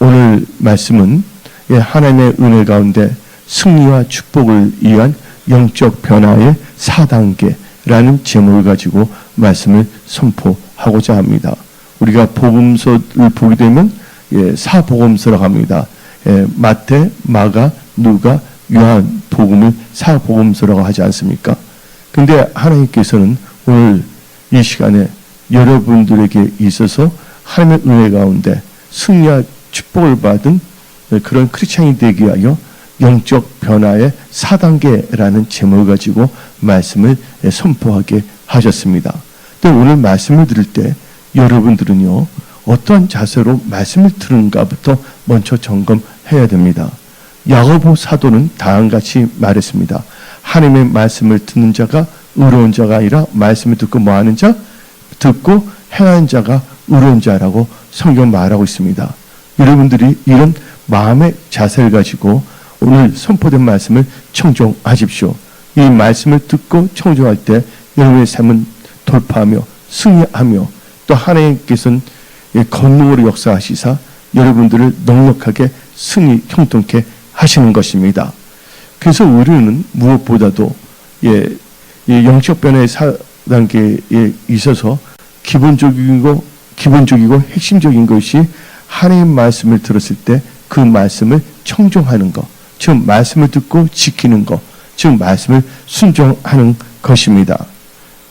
오늘 말씀은 하나님의 은혜 가운데 승리와 축복을 위한 영적 변화의 4단계라는 제목을 가지고 말씀을 선포하고자 합니다. 우리가 복음서를 보게 되면 사복음서라고 합니다. 마태, 마가, 누가, 요한 복음을 사복음서라고 하지 않습니까? 근데 하나님께서는 오늘 이 시간에 여러분들에게 있어서 하나님의 은혜 가운데 승리와 축복을 받은 그런 크리스찬이 되기 위하여 영적 변화의 4단계라는 제목을 가지고 말씀을 선포하게 하셨습니다. 근데 오늘 말씀을 들을 때 여러분들은요, 어떠한 자세로 말씀을 들은가부터 먼저 점검해야 됩니다. 야고보 사도는 다음같이 말했습니다. 하나님의 말씀을 듣는 자가 의로운 자가 아니라 말씀을 듣고 뭐하는 자? 듣고 행하는 자가 의로운 자라고 성경 말하고 있습니다. 여러분들이 이런 마음의 자세를 가지고 오늘 선포된 말씀을 청종하십시오. 이 말씀을 듣고 청종할 때 여러분의 삶은 돌파하며 승리하며 또 하나님께서는 권능으로 역사하시사 여러분들을 넉넉하게 승리 형통케 하시는 것입니다. 그래서 우리는 무엇보다도 영적 변화의 4단계에 있어서 기본적이고 핵심적인 것이 하나님 말씀을 들었을 때 그 말씀을 청종하는 것, 즉 말씀을 듣고 지키는 것, 즉 말씀을 순종하는 것입니다.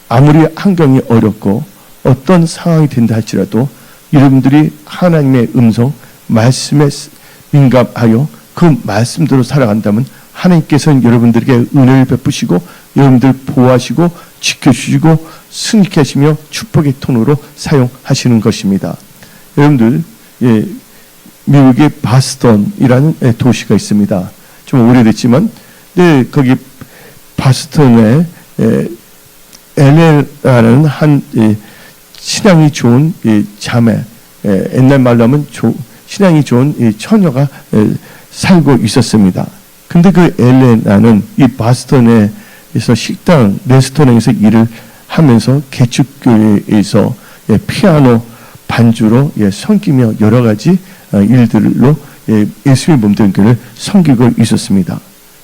아무리 환경이 어렵고 어떤 상황이 된다 할지라도 여러분들이 하나님의 음성, 말씀에 민감하여 그 말씀대로 살아간다면 하나님께서는 여러분들에게 은혜를 베푸시고 여러분들 보호하시고 지켜주시고 승리케 하시며 축복의 통로로 사용하시는 것입니다. 여러분들 미국의 바스턴이라는 도시가 있습니다. 좀 오래됐지만 거기 바스턴에 엘레라는 한 신앙이 좋은 자매, 옛날 말로 하면 신앙이 좋은 처녀가 살고 있었습니다. 근데 그 엘레나는 이 바스턴에서 식당, 레스토랑에서 일을 하면서 개척교회에서 피아노 반주로 섬기며 여러 가지 일들로 예수의 몸된 교회를 섬기고 있었습니다.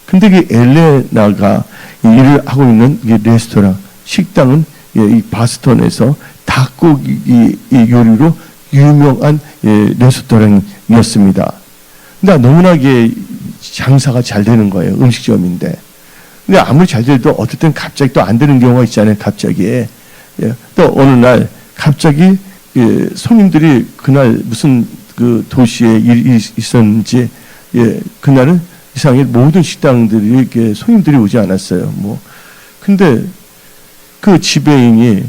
근데 그 엘레나가 일을 하고 있는 이 레스토랑, 식당은 이 바스턴에서 닭고기 요리로 유명한 레스토랑이었습니다. 근데 너무나 장사가 잘 되는 거예요. 음식점인데. 근데 아무리 잘 돼도 어떨 땐 갑자기 또 안 되는 경우가 있잖아요. 갑자기. 또 어느 날 갑자기 손님들이 그날 무슨 그 도시에 일이 있었는지 그날은 이상하게 모든 식당들이 손님들이 오지 않았어요. 근데 그 지배인이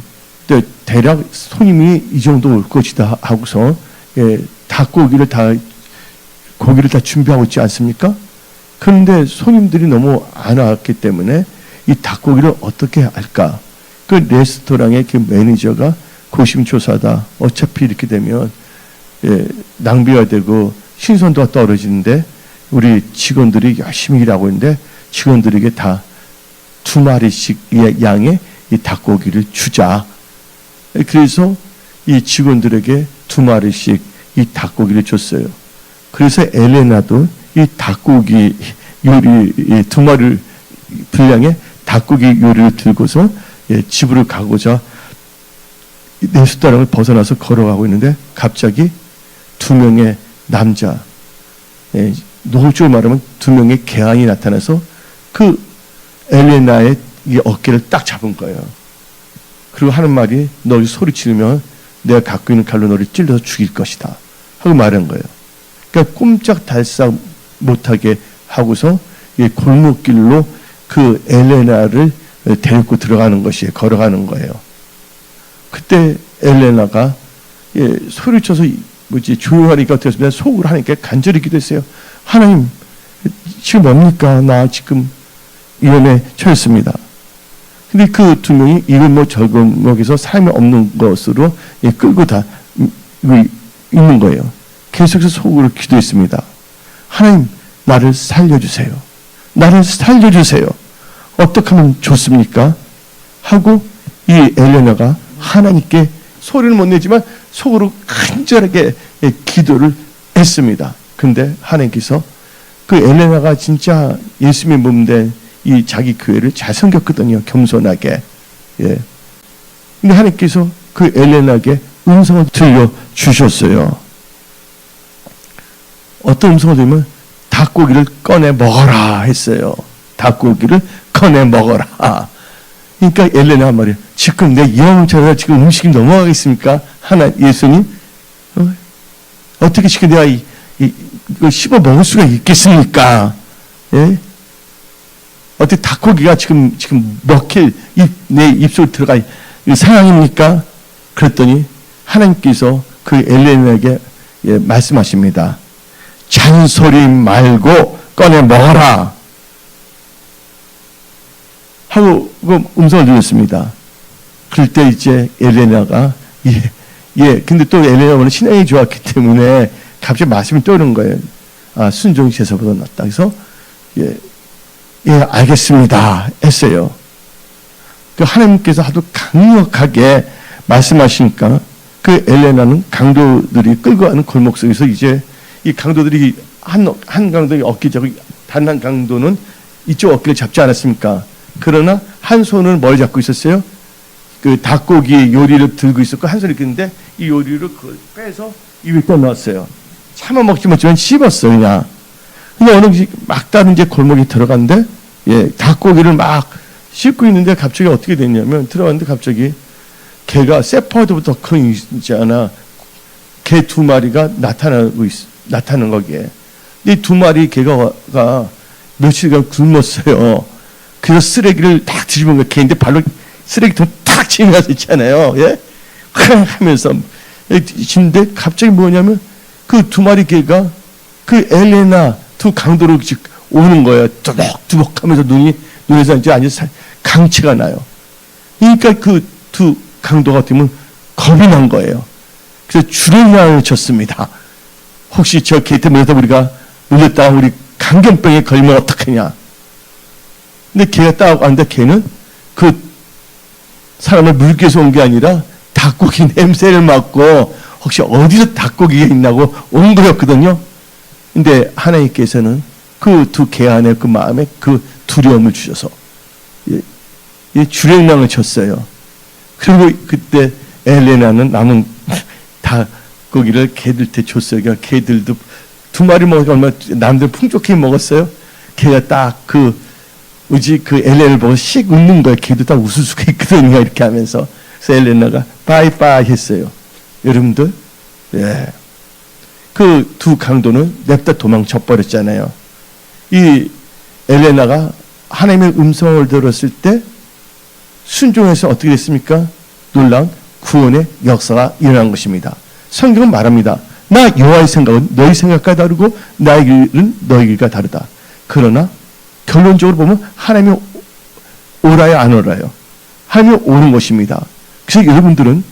대략 손님이 이 정도 올 것이다 하고서 고기를 다 준비하고 있지 않습니까? 그런데 손님들이 너무 안 왔기 때문에 이 닭고기를 어떻게 할까? 그 레스토랑의 그 매니저가 고심초사다. 어차피 이렇게 되면 낭비가 되고 신선도가 떨어지는데 우리 직원들이 열심히 일하고 있는데 직원들에게 다 2마리씩 양의 이 닭고기를 주자. 그래서 이 직원들에게 2마리씩 이 닭고기를 줬어요. 그래서 엘레나도 이 닭고기 요리 2마리 분량의 닭고기 요리를 들고서 집으로 가고자 레스토랑을 벗어나서 걸어가고 있는데 갑자기 2명의 남자, 노골적으로 말하면 2명의 개안이 나타나서 그 엘레나의 이 어깨를 딱 잡은 거예요. 그리고 하는 말이 너 소리 지르면 내가 갖고 있는 칼로 너를 찔러서 죽일 것이다 하고 말한 거예요. 그러니까 꼼짝달싹 못하게 하고서 이 골목길로 그 엘레나를 데리고 들어가는 것이 걸어가는 거예요. 그때 엘레나가 소리쳐서 조용하니까 어떻습니까? 속으로 하나님께 간절히 기도했어요. 하나님, 지금 뭡니까? 나 지금 위험에 처했습니다. 근데 그 2명이 이건 저건목에서 사람이 없는 것으로 끌고 다 있는 거예요. 계속해서 속으로 기도했습니다. 하나님, 나를 살려주세요. 나를 살려주세요. 어떻게 하면 좋습니까? 하고 이 엘레나가 하나님께 소리는 못 내지만 속으로 간절하게 기도를 했습니다. 근데 하나님께서 그 엘레나가 진짜 예수님의 몸된 이 자기 교회를 잘 섬겼거든요. 겸손하게. 예. 근데 하나님께서 그 엘레나에게 음성을 들려주셨어요. 어떤 음성을 들으면 닭고기를 꺼내 먹어라 했어요. 닭고기를 꺼내 먹어라. 그러니까 엘레나가 말이에요. 지금 내 영처럼 지금 음식이 넘어가겠습니까? 하나 예수님 어떻게 지금 내가 이거 씹어 먹을 수가 있겠습니까? 예? 어떻게 닭고기가 지금 먹힐 내 입속에 들어갈 상황입니까? 그랬더니 하나님께서 그 엘레나에게 예, 말씀하십니다. 잔소리 말고 꺼내 먹어라. 하고 그 음성을 들렸습니다. 그럴 때 이제 엘레나가 근데 또 엘레나는 신앙이 좋았기 때문에 갑자기 말씀이 떠오르는 거예요. 아, 순종이 제사보다 낫다. 그래서 알겠습니다 했어요. 그 하나님께서 하도 강력하게 말씀하시니까 그 엘레나는 강도들이 끌고 가는 골목 속에서 이제 이 강도들이 한 강도의 어깨 잡고 다른 한 강도는 이쪽 어깨를 잡지 않았습니까? 그러나 한 손을 뭘 잡고 있었어요? 그 닭고기 요리를 들고 있었고 한 손을 있는데 이 요리를 빼서 입에 넣었어요. 차마 먹지 못지만 씹었어요 그냥. 근데 어느 막다른 이제 골목에 들어갔는데 닭고기를 막 씹고 있는데 갑자기 어떻게 됐냐면 들어갔는데 갑자기 개가 세퍼드부터 큰 있잖아. 개 2마리가 나타나는 거기에. 이 2마리 개가 며칠간 굶었어요. 그래서 쓰레기를 딱 뒤집은 거예요. 개인데 발로 쓰레기통 탁 치면서 있잖아요. 예? 하면서. 근데 갑자기 뭐냐면 그 2마리 개가 그 엘레나 2 강도로 오는 거예요. 두벅두벅 하면서 눈에서 이제 앉아서 강치가 나요. 그러니까 그 2 강도가 어떻게 보면 겁이 난 거예요. 그래서 주렁이를 쳤습니다. 혹시 저 개 때문에 우리가 물렸다가 우리 강경병에 걸리면 어떡하냐. 근데 걔가 딱 왔는데 걔는 그 사람을 물기 위해서 온 게 아니라 닭고기 냄새를 맡고 혹시 어디서 닭고기가 있나고 온 거였거든요. 근데 하나님께서는 그 2개 안에 그 마음에 그 두려움을 주셔서 주랭랑을 쳤어요. 그리고 그때 엘레나는 남은 닭고기를 개들한테 줬어요. 그러니까 개들도 2마리 먹으니까 얼마나 남들 풍족하게 먹었어요. 걔가 딱 그 엘레나를 보고 씩 웃는 거예요. 걔도 딱 웃을 수가 있거든요. 이렇게 하면서. 그래서 엘레나가 바이바이 했어요. 여러분들, 그 2 강도는 냅다 도망쳐 버렸잖아요. 이 엘레나가 하나님의 음성을 들었을 때 순종해서 어떻게 됐습니까? 놀라운 구원의 역사가 일어난 것입니다. 성경은 말합니다. 나 여호와의 생각은 너희 생각과 다르고 나의 길은 너희 길과 다르다. 그러나 결론적으로 보면 하나님이 오라요 안 오라요? 하나님이 오는 것입니다. 그래서 여러분들은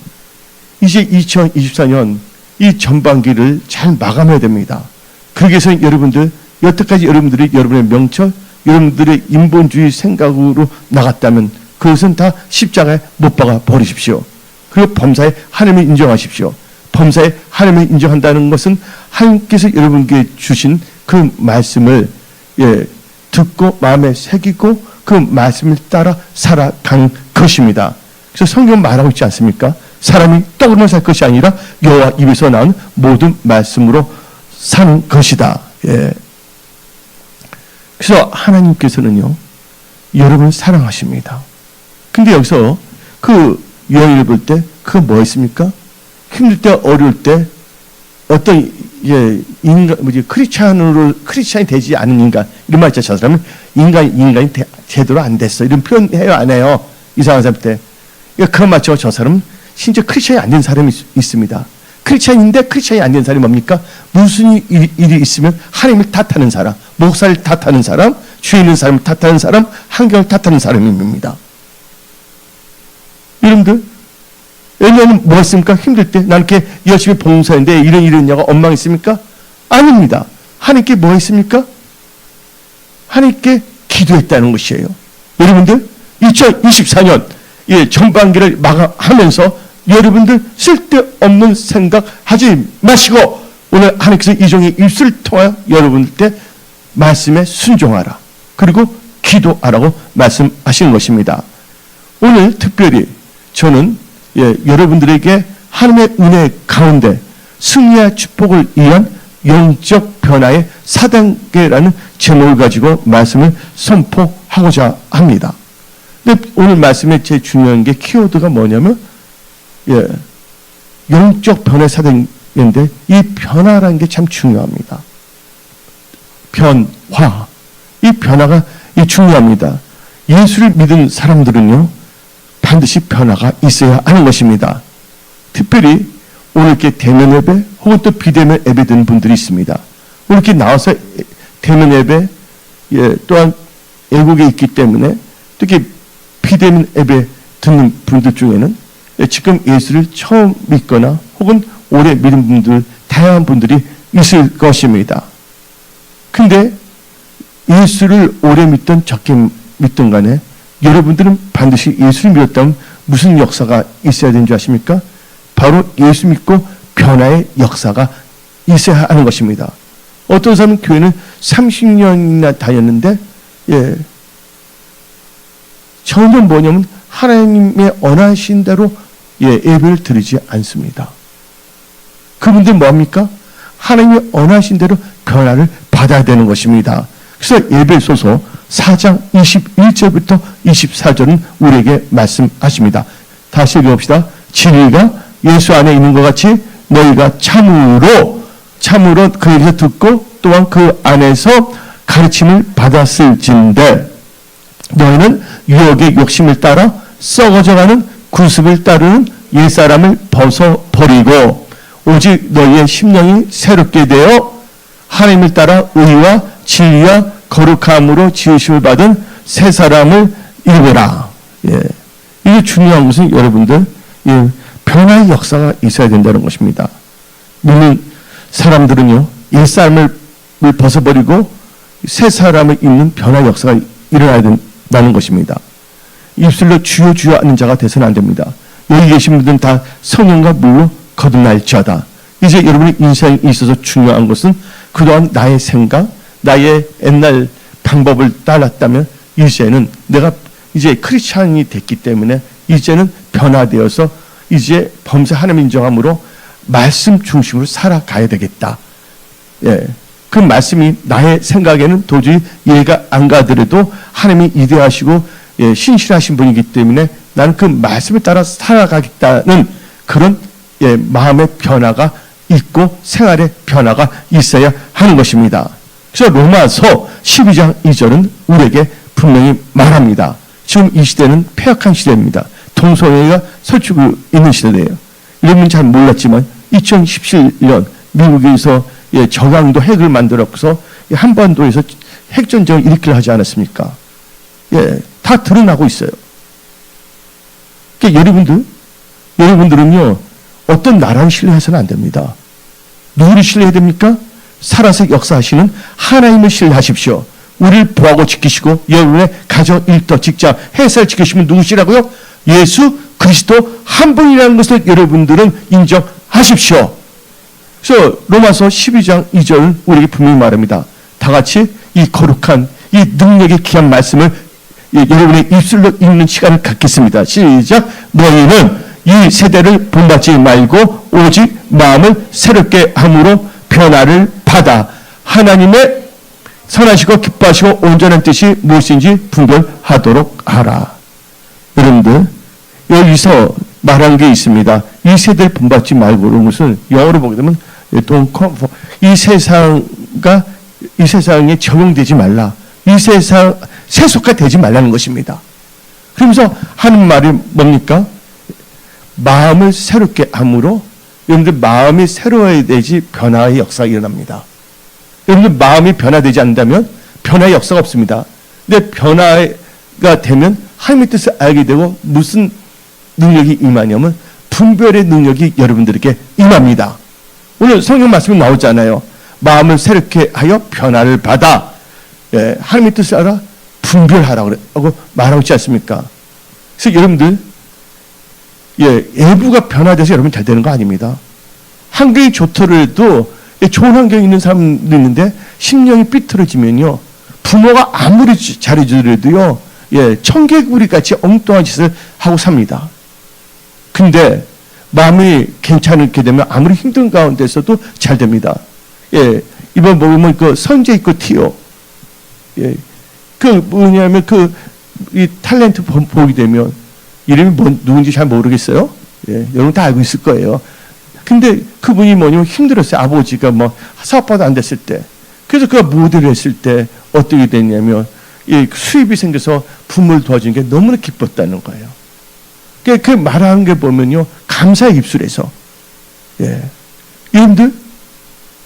이제 2024년 이 전반기를 잘 마감해야 됩니다. 그러기 위해서 여러분들 여태까지 여러분들이 여러분의 명철, 여러분들의 인본주의 생각으로 나갔다면 그것은 다 십자가에 못 박아 버리십시오. 그리고 범사에 하나님을 인정하십시오. 범사에 하나님을 인정한다는 것은 하나님께서 여러분께 주신 그 말씀을 듣고 마음에 새기고 그 말씀을 따라 살아간 것입니다. 그래서 성경 말하고 있지 않습니까? 사람이 떡으로만 살 것이 아니라 여호와 입에서 나온 모든 말씀으로 사는 것이다. 그래서 하나님께서는요, 여러분을 사랑하십니다. 근데 여기서 그 여인을 볼 때 그거 뭐였습니까? 힘들 때, 어려울 때 어떤 크리스찬이 되지 않은 인간, 이런 말 있잖아요. 저 사람은 인간이 제대로 안 됐어. 이런 표현 해요, 안 해요? 이상한 사람 때. 그런 말처럼 저 사람은 진짜 크리스찬이 안 된 사람이 있습니다. 크리스찬인데 크리스찬이 안 된 사람이 뭡니까? 무슨 일이 있으면 하나님을 탓하는 사람, 목사를 탓하는 사람, 주에 있는 사람을 탓하는 사람, 환경을 탓하는 사람입니다. 여러분들, 엘레나는 뭐가 있습니까? 힘들 때 나는 이렇게 열심히 봉사했는데 이런 일이 있냐고 원망했습니까? 아닙니다. 하나님께 뭐가 있습니까? 하나님께 기도했다는 것이에요. 여러분들 2024년 전반기를 마감하면서 여러분들 쓸데없는 생각 하지 마시고 오늘 하나님께서 이 종의 입술을 통하여 여러분들 때 말씀에 순종하라. 그리고 기도하라고 말씀하시는 것입니다. 오늘 특별히 저는 여러분들에게 하나님의 은혜 가운데 승리와 축복을 위한 영적 변화의 4단계라는 제목을 가지고 말씀을 선포하고자 합니다. 근데 오늘 말씀에 제일 중요한 게 키워드가 뭐냐면 영적 변화의 4단계인데 이 변화라는 게 참 중요합니다. 변화. 이 변화가 중요합니다. 예수를 믿은 사람들은요 반드시 변화가 있어야 하는 것입니다. 특별히 오늘 이렇게 대면 예배 혹은 또 비대면 예배 드는 분들이 있습니다. 오늘 이렇게 나와서 대면 예배 또한 애국에 있기 때문에 특히 비대면 예배 듣는 분들 중에는 지금 예수를 처음 믿거나 혹은 오래 믿은 분들 다양한 분들이 있을 것입니다. 근데 예수를 오래 믿든 적게 믿든 간에 여러분들은 반드시 예수를 믿었다면 무슨 역사가 있어야 되는 줄 아십니까? 바로 예수 믿고 변화의 역사가 있어야 하는 것입니다. 어떤 사람은 교회는 30년이나 다녔는데 전혀 뭐냐면 하나님의 언하신 대로 예배를 드리지 않습니다. 그분들 뭐합니까? 하나님의 언하신 대로 변화를 받아야 되는 것입니다. 그래서 예배소서 4장 21절부터 24절은 우리에게 말씀하십니다. 다시 읽어봅시다. 진리가 예수 안에 있는 것 같이 너희가 참으로 그에게서 듣고 또한 그 안에서 가르침을 받았을진데 너희는 유혹의 욕심을 따라 썩어져가는 구습을 따르는 옛사람을 벗어버리고 오직 너희의 심령이 새롭게 되어 하나님을 따라 의와 진리와 거룩함으로 지으심을 받은 새 사람을 입으라. 이게 중요한 것은 여러분들 변화의 역사가 있어야 된다는 것입니다. 믿는 사람들은요 옛사람을 벗어버리고 새 사람을 입는 변화의 역사가 일어나야 된다는 것입니다. 입술로 주여 주여 하는 자가 되서는 안 됩니다. 여기 계신 분들은 다 성령과 물로 거듭날지어다. 이제 여러분의 인생에 있어서 중요한 것은 그동안 나의 생각, 나의 옛날 방법을 따랐다면 이제는 내가 이제 크리스찬이 됐기 때문에 이제는 변화되어서 이제 범사 하나님 인정함으로 말씀 중심으로 살아가야 되겠다. 그 말씀이 나의 생각에는 도저히 이해가 안 가더라도 하나님이 이대하시고 신실하신 분이기 때문에 나는 그 말씀을 따라 살아가겠다는 그런 마음의 변화가 있고 생활의 변화가 있어야 하는 것입니다. 그래서 로마서 12장 2절은 우리에게 분명히 말합니다. 지금 이 시대는 폐역한 시대입니다. 동성애가 설치고 있는 시대예요. 여러분 잘 몰랐지만 2017년 미국에서 저강도 핵을 만들어서 한반도에서 핵전쟁을 일으키려 하지 않았습니까? 다 드러나고 있어요. 그러니까 여러분들은요 어떤 나라를 신뢰해서는 안 됩니다. 누구를 신뢰해야 됩니까? 살아서 역사하시는 하나님을 신뢰하십시오. 우리를 보호하고 지키시고 여러분의 가정, 일터, 직장, 회사를 지키시면 누구시라고요? 예수 그리스도 한 분이라는 것을 여러분들은 인정하십시오. 그래서 로마서 12장 2절 우리에게 분명히 말합니다. 다 같이 이 거룩한 이 능력의 귀한 말씀을 여러분의 입술로 읽는 시간을 갖겠습니다. 시작. 너희는 이 세대를 본받지 말고 오직 마음을 새롭게 함으로 변화를 받아 하나님의 선하시고 기뻐하시고 온전한 뜻이 무엇인지 분별하도록 하라. 여러분들 여기서 말한 게 있습니다. 이 세대를 본받지 말고 그런 것은 영어로 보게 되면 이 세상에 적용되지 말라. 이 세상 세속화 되지 말라는 것입니다. 그러면서 하는 말이 뭡니까? 마음을 새롭게 함으로 여러분들 마음이 새로워야 되지 변화의 역사가 일어납니다. 여러분들 마음이 변화되지 않는다면 변화의 역사가 없습니다. 근데 변화가 되면 하나님의 뜻을 알게 되고 무슨 능력이 임하냐면 분별의 능력이 여러분들에게 임합니다. 오늘 성경 말씀이 나오잖아요. 마음을 새롭게 하여 변화를 받아 하나님의 뜻을 알아 분별하라고 말하고 있지 않습니까? 그래서 여러분들 외부가 변화돼서 여러분 잘 되는 거 아닙니다. 환경이 좋더라도 좋은 환경에 있는 사람도 있는데 심령이 삐뚤어지면요, 부모가 아무리 잘해주더라도요, 청개구리 같이 엉뚱한 짓을 하고 삽니다. 근데 마음이 괜찮게 되면 아무리 힘든 가운데서도 잘 됩니다. 이번 보면 그 선제 있고 티오, 그 뭐냐면 이 탤런트 보게 되면 이름이 누군지 잘 모르겠어요. 여러분 다 알고 있을 거예요. 근데 그분이 뭐냐면 힘들었어요. 아버지가 뭐 사업도 안 됐을 때. 그래서 그가 모델을 했을 때 어떻게 됐냐면 수입이 생겨서 부모를 도와주는 게 너무나 기뻤다는 거예요. 그 말하는 게 보면요, 감사의 입술에서.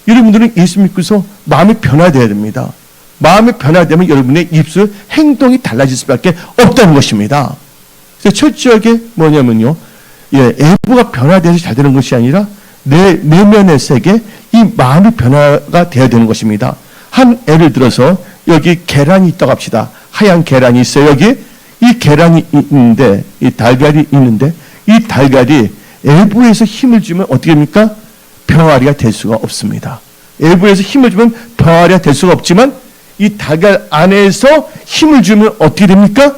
여러분들은 예수 믿고서 마음이 변화되어야 됩니다. 마음이 변화되면 여러분의 입술, 행동이 달라질 수밖에 없다는 것입니다. 그래서 철저하게 뭐냐면요, 애부가 변화돼서 잘 되는 것이 아니라 내 내면의 세계, 이 마음이 변화가 되어야 되는 것입니다. 한 예를 들어서 여기 계란이 있다고 합시다. 하얀 계란이 있어요. 여기 이 계란이 있는데, 이 달걀이 있는데, 이 달걀이 애부에서 힘을 주면 어떻게 됩니까? 병아리가 될 수가 없습니다. 애부에서 힘을 주면 병아리가 될 수가 없지만 이 달걀 안에서 힘을 주면 어떻게 됩니까?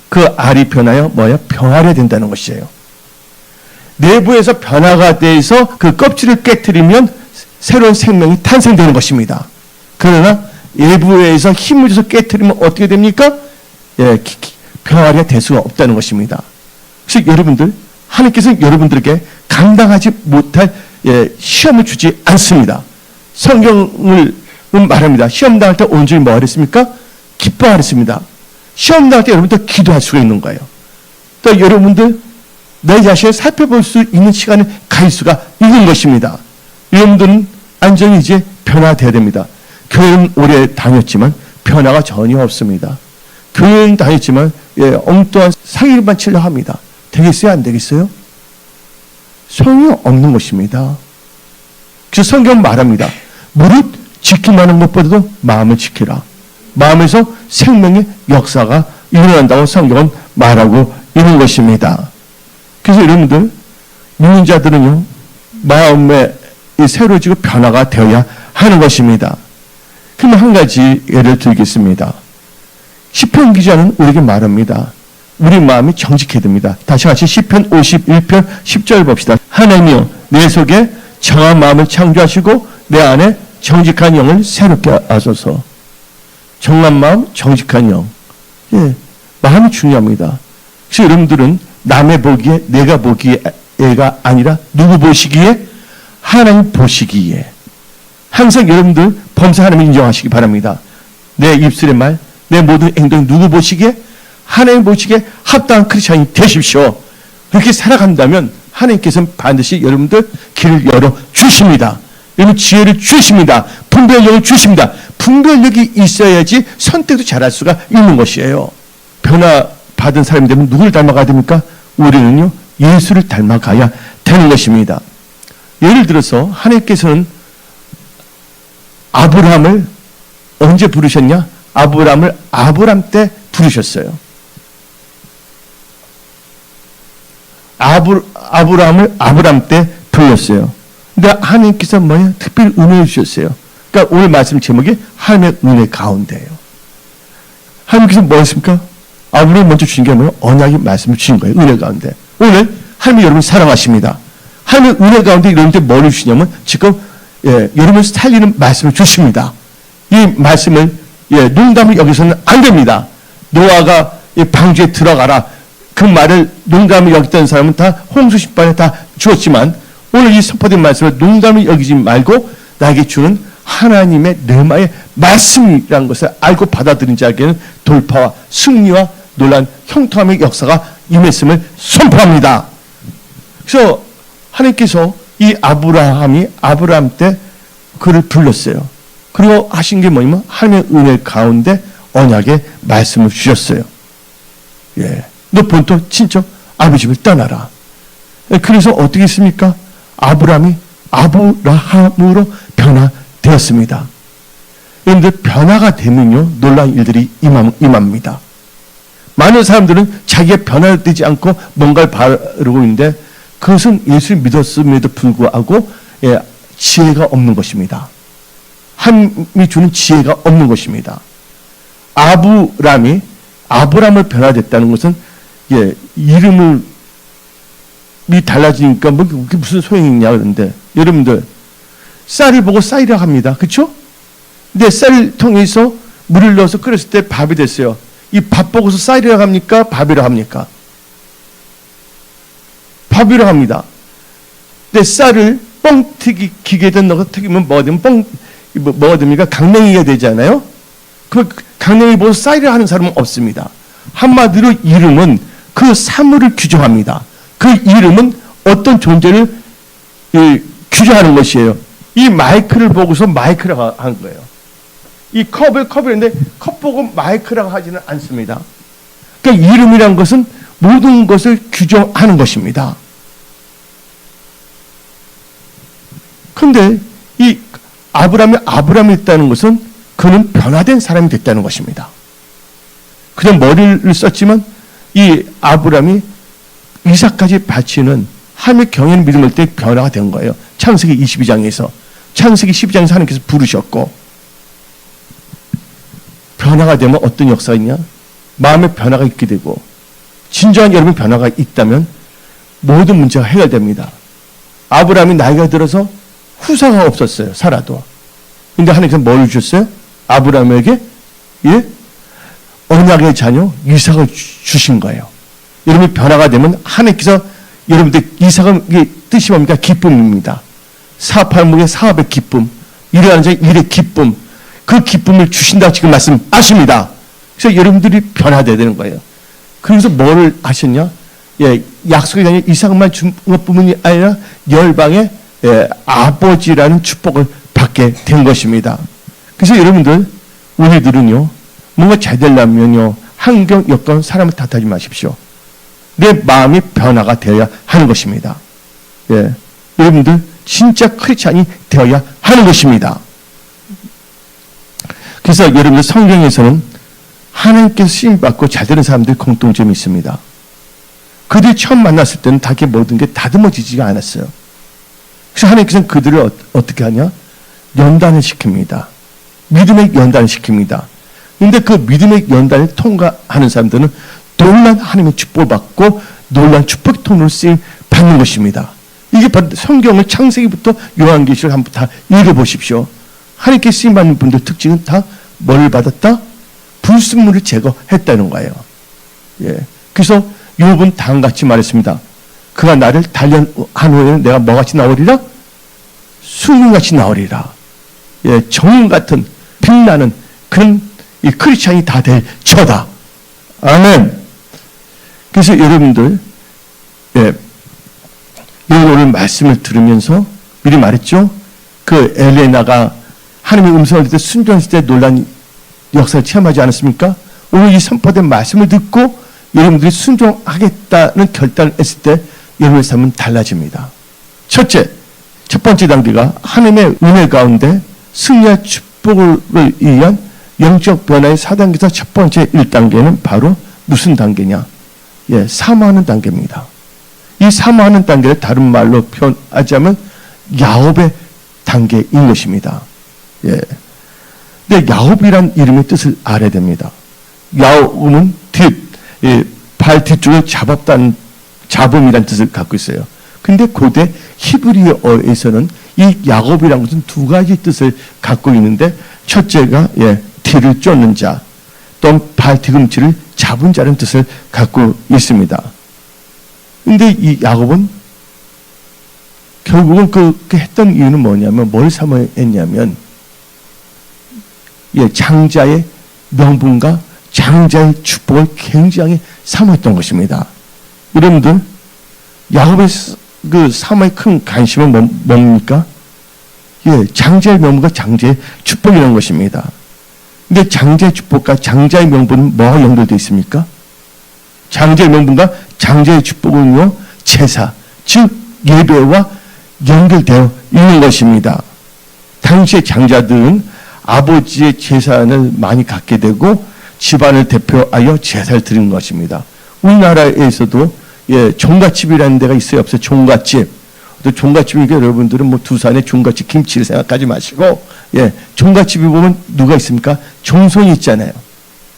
그 알이 변하여 병아리가 된다는 것이에요. 내부에서 변화가 돼서 그 껍질을 깨트리면 새로운 생명이 탄생되는 것입니다. 그러나 외부에서 힘을 줘서 깨트리면 어떻게 됩니까? 병아리가 될 수가 없다는 것입니다. 그래서 여러분들, 하나님께서는 여러분들에게 감당하지 못할 시험을 주지 않습니다. 성경을 말합니다. 시험 당할 때 온전히 뭐 하랬습니까? 기뻐하랬습니다. 시험 당할 때 여러분들 기도할 수가 있는 거예요. 또 여러분들 내 자신을 살펴볼 수 있는 시간을 가질 수가 있는 것입니다. 여러분들은 완전히 이제 변화되어야 됩니다. 교회는 오래 다녔지만 변화가 전혀 없습니다. 교회는 다녔지만 엉뚱한 사기만 치려 합니다. 되겠어요? 안 되겠어요? 소용이 없는 것입니다. 그래서 성경은 말합니다. 무릇 지키라는 것보다도 마음을 지키라. 마음에서 생명의 역사가 일어난다고 성경은 말하고 있는 것입니다. 그래서 여러분들, 믿는 자들은요, 마음에 새로워지고 변화가 되어야 하는 것입니다. 그럼 한 가지 예를 들겠습니다. 시편 기자는 우리에게 말합니다. 우리 마음이 정직해야 됩니다. 다시 같이 시편 51편 10절 봅시다. 하나님이여, 내 속에 정한 마음을 창조하시고 내 안에 정직한 영을 새롭게 하소서. 정한 마음, 정직한 영. 마음이 중요합니다. 그래서 여러분들은 남의 보기에, 내가 보기에가 아니라 누구 보시기에? 하나님 보시기에. 항상 여러분들 범사 하나님을 인정하시기 바랍니다. 내 입술의 말, 내 모든 행동이 누구 보시기에? 하나님 보시기에 합당한 크리스찬이 되십시오. 그렇게 살아간다면 하나님께서는 반드시 여러분들 길을 열어주십니다. 여러분 지혜를 주십니다. 분별력을 주십니다. 분별력이 있어야지 선택도 잘할 수가 있는 것이에요. 변화받은 사람이 되면 누구를 닮아가야 됩니까? 우리는요, 예수를 닮아가야 되는 것입니다. 예를 들어서 하나님께서는 아브라함을 언제 부르셨냐? 아브라함을 아브람 때 부르셨어요. 아브라함을 아브람 때 불렀어요. 근데 하나님께서 특별히 은혜를 주셨어요. 그러니까 오늘 말씀 제목이 하나님의 은혜 가운데예요. 하나님께서 뭐 했습니까? 아브라함이 먼저 주신 게 뭐예요? 언약의 말씀을 주신 거예요. 은혜 가운데. 오늘 하나님이 여러분을 사랑하십니다. 하나님의 은혜 가운데 여러분한테 뭘 주시냐면 지금 여러분을 살리는 말씀을 주십니다. 이 말씀을 농담을 여기서는 안 됩니다. 노아가 방주에 들어가라. 그 말을 농담을 여겼던 사람은 다 홍수 심판에 다 주었지만 오늘 이 선포된 말씀을 농담을 여기지 말고 나에게 주는 하나님의 르마의 말씀이라는 것을 알고 받아들인 자에게는 돌파와 승리와 놀란 형통함의 역사가 임했음을 선포합니다. 그래서 하나님께서 이 아브라함 때 그를 불렀어요. 그리고 하신 게 뭐냐면 하나님의 은혜 가운데 언약의 말씀을 주셨어요. 너 본토 친척 아버지를 떠나라. 그래서 어떻게 했습니까? 아브라함이 아브라함으로 변화되었습니다. 그런데 변화가 되면요, 놀라운 일들이 임합니다. 많은 사람들은 자기가 변화되지 않고 뭔가를 바르고 있는데 그것은 예수를 믿었음에도 불구하고 예, 지혜가 없는 것입니다. 하나님이 주는 지혜가 없는 것입니다. 아브람을 변화됐다는 것은 예, 이름이 달라지니까 뭐 그게 무슨 소용이 있냐 그런데 여러분들 쌀을 보고 쌀이라고 합니다. 그렇죠? 근데 쌀 통해서 물을 넣어서 끓였을 때 밥이 됐어요. 이 밥 보고서 쌀이라고 합니까? 밥이라고 합니까? 밥이라고 합니다. 근데 쌀을 뻥튀기 기계에다 넣어서 튀기면 뭐가 됩니까? 강냉이가 되잖아요. 그 강냉이 보고 쌀이라고 하는 사람은 없습니다. 한마디로 이름은 그 사물을 규정합니다. 그 이름은 어떤 존재를 규정하는 것이에요. 이 마이크를 보고서 마이크라고 한 거예요. 이 컵인데 컵 보고 마이크라고 하지는 않습니다. 그러니까 이름이란 것은 모든 것을 규정하는 것입니다. 그런데 이 아브람이 있다는 것은 그는 변화된 사람이 됐다는 것입니다. 그냥 머리를 썼지만 이 아브람이 이삭까지 바치는 하나님의 경외를 믿음을 때 변화가 된 거예요. 창세기 22장에서. 창세기 12장에서 하나님께서 부르셨고 변화가 되면 어떤 역사가 있냐? 마음의 변화가 있게 되고 진정한 여러분 변화가 있다면 모든 문제가 해결됩니다. 아브람이 나이가 들어서 후사가 없었어요. 살아도. 근데 하나님께서 뭘 주셨어요? 아브람에게 예? 언약의 자녀 이삭을 주신 거예요. 여러분이 변화가 되면 하나님께서 여러분들 이삭은 뜻이 뭡니까? 기쁨입니다. 사업할목의 사업의 기쁨, 일하는 자의 일의 기쁨, 그 기쁨을 주신다고 지금 말씀하십니다. 그래서 여러분들이 변화되어야 되는 거예요. 그래서 뭐를 하셨냐? 예, 약속의 자녀 이삭만 준 것뿐만이 아니라 열방의 예, 아버지라는 축복을 받게 된 것입니다. 그래서 여러분들 우리들은요 뭔가 잘 되려면요 환경 여건 사람을 탓하지 마십시오. 내 마음이 변화가 되어야 하는 것입니다. 예, 여러분들 진짜 크리스찬이 되어야 하는 것입니다. 그래서 여러분들 성경에서는 하나님께서 쓰임받고 잘 되는 사람들이 공통점이 있습니다. 그들이 처음 만났을 때는 다 모든 게 다듬어지지가 않았어요. 그래서 하나님께서는 그들을 어떻게 하냐? 연단을 시킵니다. 믿음의 연단을 시킵니다. 그런데 그 믿음의 연단을 통과하는 사람들은 놀란 하나님의 축복을 받고 놀란 축복의 통로로 쓰임 받는 것입니다. 이게 성경을 창세기부터 요한계시록 한번 다 읽어보십시오. 하나님께 쓰임 받는 분들 특징은 다 뭘 받았다? 불순물을 제거했다는 거예요. 예. 그래서 욥은 다음같이 말했습니다. 그가 나를 단련한 후에는 내가 뭐같이 나오리라? 수문같이 나오리라. 예, 정 같은 빛나는 그런 이 크리스찬이 다 될 처다. 아멘. 그래서 여러분들 예, 오늘 말씀을 들으면서 미리 말했죠. 그 엘레나가 하나님의 음성을 듣고 순종했을 때 놀란 역사를 체험하지 않았습니까? 오늘 이 선포된 말씀을 듣고 여러분들이 순종하겠다는 결단을 했을 때 여러분의 삶은 달라집니다. 첫 번째 단계가 하나님의 은혜 가운데 승리와 축복을 위한 영적 변화의 4단계에서 첫 번째 1단계는 바로 무슨 단계냐? 예, 사모하는 단계입니다. 이 사모하는 단계를 다른 말로 표현하자면 야곱의 단계인 것입니다. 예. 근데 야곱이란 이름의 뜻을 알아야 됩니다. 야곱은 발 뒤쪽을 잡음이라는 뜻을 갖고 있어요. 근데 고대 히브리어에서는 이 야곱이라는 것은 두 가지 뜻을 갖고 있는데 첫째가 예, 뒤를 쫓는 자, 또 발 뒤꿈치를 잡은 자라는 뜻을 갖고 있습니다. 근데 이 야곱은 결국은 그 했던 이유는 뭐냐면 뭘 사모했냐면 예, 장자의 명분과 장자의 축복을 굉장히 사모했던 것입니다. 여러분들 야곱의 그 사모의 큰 관심은 뭡니까? 예, 장자의 명분과 장자의 축복이라는 것입니다. 근데 장자의 축복과 장자의 명분은 뭐와 연결되어 있습니까? 장자의 명분과 장자의 축복은요, 제사, 즉 예배와 연결되어 있는 것입니다. 당시의 장자들은 아버지의 재산을 많이 갖게 되고 집안을 대표하여 제사를 드리는 것입니다. 우리나라에서도 예, 종갓집이라는 데가 있어요, 없어요? 종갓집. 또 종갓집이니까 여러분들은 뭐 두산의 종갓집 김치를 생각하지 마시고, 예, 종갓집에 보면 누가 있습니까? 종손이 있잖아요.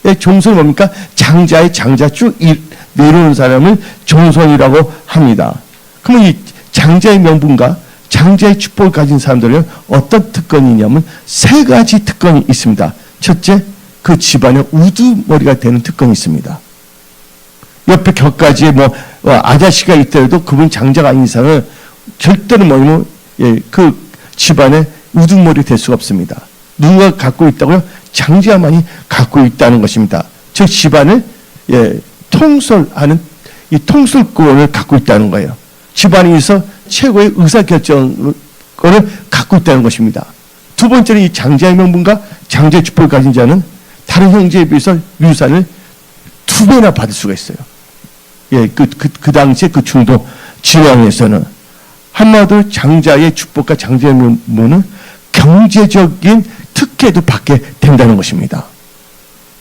예, 종손이 뭡니까? 장자의 장자 쭉 내려오는 사람을 종손이라고 합니다. 그러면 이 장자의 명분과 장자의 축복을 가진 사람들은 어떤 특권이 있냐면 세 가지 특권이 있습니다. 첫째, 그 집안의 우두머리가 되는 특권이 있습니다. 옆에 격가지에 아자씨가 있더라도 그분 장자가 아닌 이상은 절대로 뭐냐면, 예, 그 집안의 우두머리 될 수가 없습니다. 누가 갖고 있다고요? 장자만이 갖고 있다는 것입니다. 즉 집안을, 예, 통솔하는 이 통솔권을 갖고 있다는 거예요. 집안에서 최고의 의사결정권을 갖고 있다는 것입니다. 두 번째는 이 장자의 명분과 장자의 축복을 가진 자는 다른 형제에 비해서 유산을 2배나 받을 수가 있어요. 예, 그 당시에 그 중도 진영에서는 한마디로 장자의 축복과 장자의 명분은 경제적인 특혜도 받게 된다는 것입니다.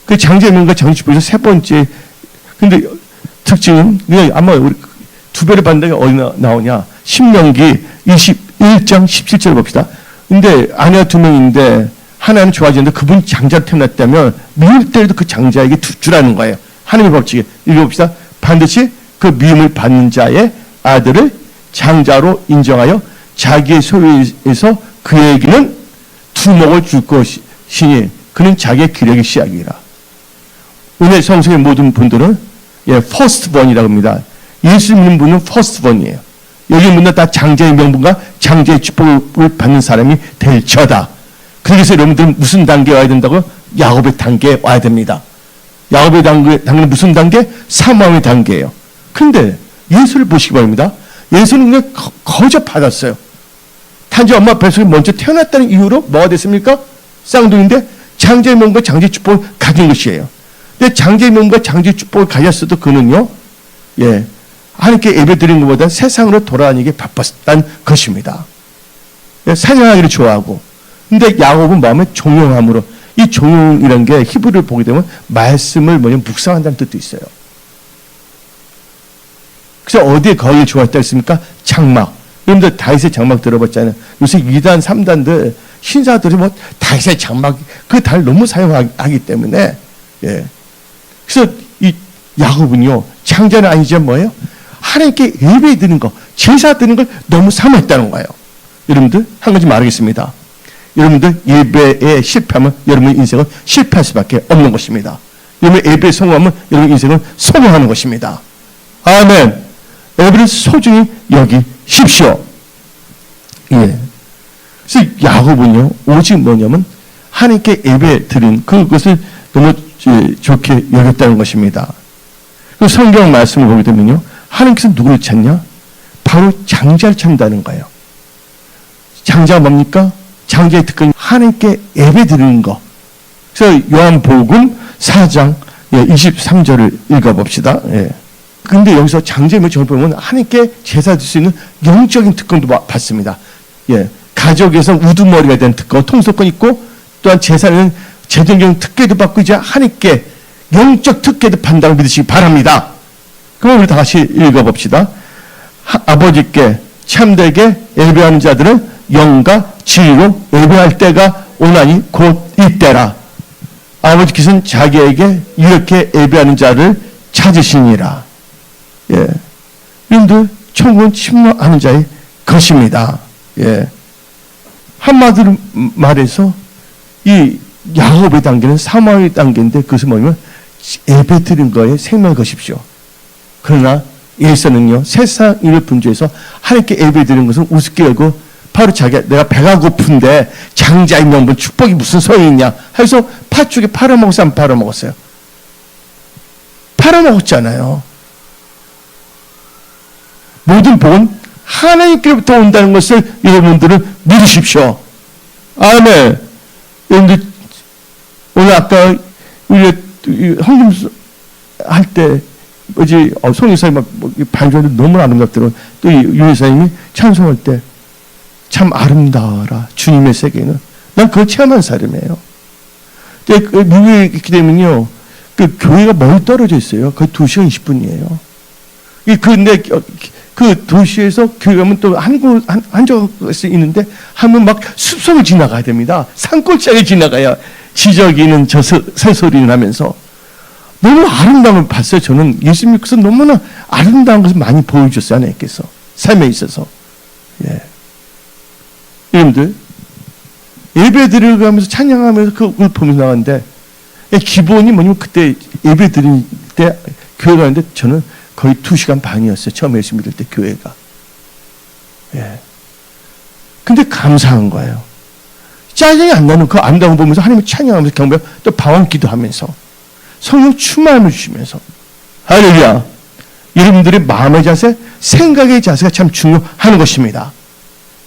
그 장자의 명분과 장자의 축복에서 세 번째, 근데 특징은 아마 우리 2배를 받는다는 게 어디 나오냐? 신명기 21장 17절 봅시다. 근데 아내가 2명인데 하나는 좋아지는데 그분 장자 태어났다면 미울 때에도 그 장자에게 주라는 거예요. 하나님의 법칙에 읽어봅시다. 반드시 그 미움을 받는 자의 아들을 장자로 인정하여 자기의 소유에서 그에게는 두목을 줄 것이니 그는 자기의 기력의 시작이라. 오늘 성경의 모든 분들은, 예, 퍼스트본이라고 합니다. 예수 믿는 분은 퍼스트본이에요. 여기 있는 분들 다 장자의 명분과 장자의 축복을 받는 사람이 될 처다. 그래서 여러분들은 무슨 단계에 와야 된다고요? 야곱의 단계에 와야 됩니다. 야곱의 단계는 무슨 단계? 사모함의 단계예요. 근데 예수를 보시기 바랍니다. 예수는 그냥 거저 받았어요. 단지 엄마 뱃속에 먼저 태어났다는 이유로 뭐가 됐습니까? 쌍둥이인데 장자의 명분과 장자의 축복을 가진 것이에요. 근데 장자의 명분과 장자의 축복을 가졌어도 그는요, 예, 하나님께 예배드리는 것보다 세상으로 돌아다니기 바빴다는 것입니다. 예, 사냥하기를 좋아하고. 근데 야곱은 마음에 종용함으로, 이 종용이라는 게 히브리를 보게 되면 말씀을 묵상한다는 뜻도 있어요. 그래서 어디에 거기를 좋아했다 했습니까? 장막. 여러분들 다윗의 장막 들어봤잖아요. 요새 2단, 3단들 신사들이 다윗의 장막 그 달 너무 사용하기 때문에, 예. 그래서 이 야곱은요, 장자는 아니지만 뭐예요? 하나님께 예배 드리는 거, 제사 드리는 걸 너무 사모했다는 거예요. 여러분들 한 가지 말하겠습니다. 여러분들 예배에 실패하면 여러분의 인생은 실패할 수밖에 없는 것입니다. 여러분 예배에 성공하면 여러분 인생은 성공하는 것입니다. 아멘. 예배를 소중히 여기십시오. 예. 그래서 야곱은요, 오직 뭐냐면 하나님께 예배 드린 그것을 너무 좋게 여겼다는 것입니다. 그 성경 말씀을 보게 되면요, 하나님께서 누구를 찾냐? 바로 장자를 찾는다는 거예요. 장자가 뭡니까? 장자의 특권이 하나님께 예배 드리는 거. 그래서 요한복음 4장 23절을 읽어봅시다. 예. 근데 여기서 장자의 정을 보면 하나님께 제사 드릴 수 있는 영적인 특권도 받습니다. 예. 가족에서 우두머리가 된 특권, 통솔권 있고, 또한 제사는 제정적인 특혜도 받고 이제 하나님께 영적 특혜도 판다고 믿으시기 바랍니다. 그럼 우리 다 같이 읽어봅시다. 아버지께 참되게 예배하는 자들은 영과 진리로 예배할 때가 오나니 곧 이때라. 아버지께서는 자기에게 이렇게 예배하는 자를 찾으시니라. 예. 여러분들 천국은 침노하는 자의 것입니다. 예. 한마디로 말해서 이 야곱의 단계는 사모의 단계인데 그것은 뭐냐면 예배 드린 거에 생명을 거십시오. 그러나 예수는요, 세상 일을 분주해서 하나님께 예배 드리는 것은 우습게 여고 바로 내가 배가 고픈데 장자의 명분 축복이 무슨 소용이 있냐 해서 팥죽에 팔아먹었어요, 안 팔아먹었어요? 팔아먹었잖아요. 모든 복은 하나님께로부터 온다는 것을 여러분들은 믿으십시오. 아멘. 여러분들 오늘 아까 우리 헌금 할 때 송 이사님 반주하는데 너무 아름답더라고요. 또 유 이사님이 찬송할 때 참 아름다워라 주님의 세계는. 난 그걸 체험한 사람이에요. 미국에 있기 때문에요, 그 교회가 멀리 떨어져 있어요. 거의 2시간 20분이에요. 근데 그 도시에서 교회 가면 또 한 곳에 있는데 하면 막 숲속을 지나가야 됩니다. 산골짜기 지나가야 지저귀 있는 저 새소리를 하면서 너무 아름다운 걸 봤어요. 저는 예수님 믿고서 너무나 아름다운 것을 많이 보여줬어요. 하나님께서 삶에 있어서. 예. 여러분들 예배 드리면서 찬양하면서 그걸 보면서 나갔는데 기본이 뭐냐면 그때 예배 드릴 때 교회 가는데 저는 거의 2시간 반이었어요. 처음 예수 믿을 때 교회가. 예. 근데 감사한 거예요. 짜증이 안 나는 그 아름다운 거 보면서 하나님을 찬양하면서 경배 또 방언 기도하면서 성령 충만함을 주시면서 할렐루야. 여러분들의 마음의 자세, 생각의 자세가 참 중요한 것입니다.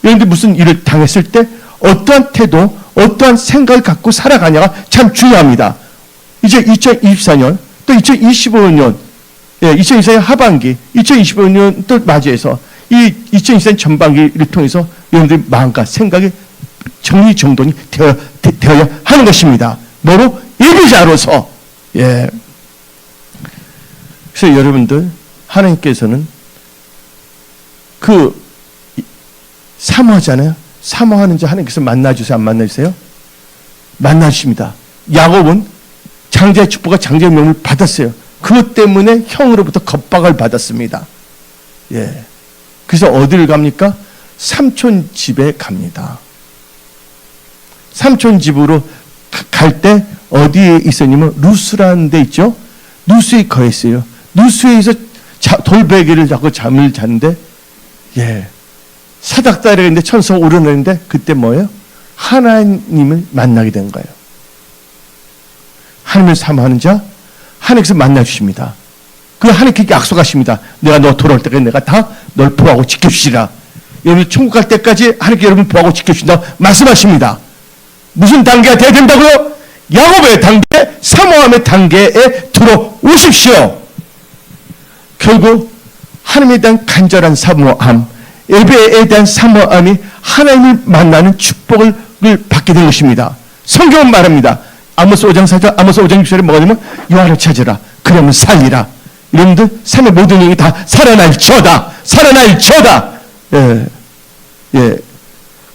여러분들 무슨 일을 당했을 때 어떠한 태도, 어떠한 생각을 갖고 살아가냐가 참 중요합니다. 이제 2024년 또 2025년 2024년 하반기, 2025년 또 맞이해서 이 2024년 전반기를 통해서 여러분들의 마음과 생각이 정리정돈이 되어야 하는 것입니다. 뭐로? 예배자로서. 예. 그래서 여러분들 하나님께서는 그 사모하잖아요. 사모하는 자 하나님께서 만나주세요. 안 만나주세요? 만나주십니다. 야곱은 장자의 축복과 장자의 명을 받았어요. 그것 때문에 형으로부터 겁박을 받았습니다. 예. 그래서 어디를 갑니까? 삼촌 집에 갑니다. 삼촌 집으로 갈 때 어디에 있었냐면 루스라는 데 있죠? 루스에 거했어요. 루스에서 돌베개를 잡고 잠을 잤는데 예. 사닥다리가 있는데 천사가 오르내는데 그때 뭐예요? 하나님을 만나게 된 거예요. 하나님을 사모하는 자 하나님께서 만나주십니다. 그 하나님께 약속하십니다. 내가 너 돌아올 때까지 내가 다 널 보호하고 지켜주시라. 여러분 천국 갈 때까지 하나님께 여러분 보호하고 지켜주신다고 말씀하십니다. 무슨 단계가 돼야 된다고요? 야곱의 단계, 사모함의 단계에 들어오십시오. 결국 하나님에 대한 간절한 사모함, 예배에 대한 사모함이 하나님을 만나는 축복을 받게 된 것입니다. 성경은 말합니다. 아모스 5장 4절, 아모스 5장 6절에 뭐가 되면 여호와를 찾으라. 그러면 살리라. 여러분들 삶의 모든 영이 다 살아날지어다. 살아날지어다. 예, 예.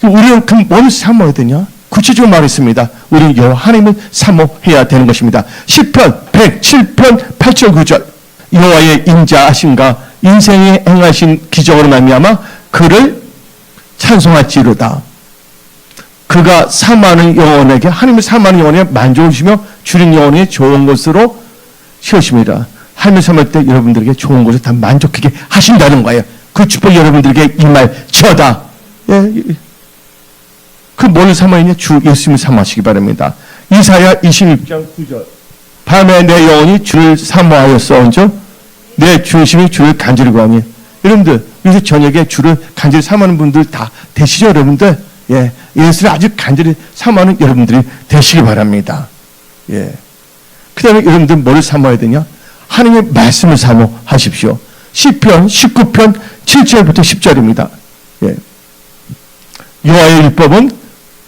우리는 그럼 뭘 사모해야 되냐? 구체적으로 말했습니다. 우리는 여호와 하나님을 사모해야 되는 것입니다. 시편 107편 8절 9절 여호와의 인자하심과 인생에 행하신 기적으로 말미암아 그를 찬송할지로다. 그가 사모하는 영혼에게 하나님을 사모하는 영혼에 만족을 주시며 주린 영혼이 좋은 것으로 채우십니다. 하나님을 사모할 때 여러분들에게 좋은 것을 다 만족하게 하신다는 거예요. 그 축복이 여러분들에게 임할지어다. 예. 그 뭘 사모했냐? 주 예수님을 사모하시기 바랍니다. 이사야 26장 9절 밤에 내 영혼이 주를 사모하였사온즉 내 중심이 주를 간절히 구하니. 여러분들 요새 저녁에 주를 간절히 사모하는 분들 다 되시죠? 여러분들 예, 예수를 아주 간절히 사모하는 여러분들이 되시기 바랍니다. 예. 그 다음에 여러분들 뭘 사모해야 되냐? 하나님의 말씀을 사모하십시오. 시편 19편 7절부터 10절입니다. 예. 여호와의 율법은